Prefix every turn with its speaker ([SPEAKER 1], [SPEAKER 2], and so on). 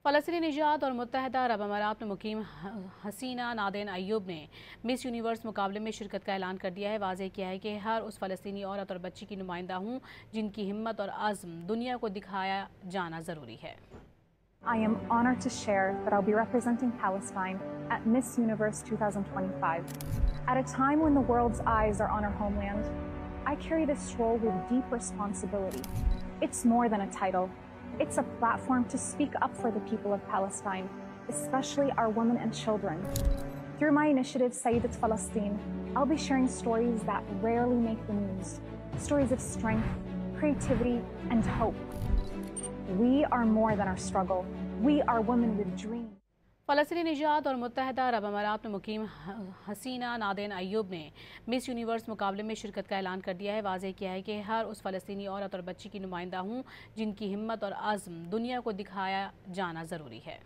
[SPEAKER 1] फ़लस्तीनी निजात और मुत्तहदा अरब अमारात में मुकीम हसीना नादेन अय्यूब ने मिस यूनिवर्स मुकाबले में शिरकत का ऐलान कर दिया है। वाज़ेह किया है कि हर उस फ़लस्तीनी औरत और बच्ची की नुमाइंदा हूँ जिनकी हिम्मत और अज़्म दुनिया को दिखाया जाना ज़रूरी है।
[SPEAKER 2] I am honored to share that I'll be representing Palestine at Miss Universe 2025. At a time when the world's eyes are on our homeland, I carry this role with deep responsibility. It's more than a title. It's a platform to speak up for the people of Palestine, especially our women and children. Through my initiative, Sayyidat Falastin, I'll be sharing stories that rarely make the news. Stories of strength, creativity, and hope. We are more than our struggle. We are women with dreams.
[SPEAKER 1] फ़लस्तीनी निजात और मुत्तहदा अरब अमारात में मुकीम हसीना नादेन अय्यूब ने miss universe मुकाबले में शिरकत का ऐलान कर दिया है। वाज़ेह किया है कि हर उस फ़लस्तीनी औरत और बच्ची की नुमाइंदा हूँ जिनकी हिम्मत और अज़्म दुनिया को दिखाया जाना ज़रूरी है।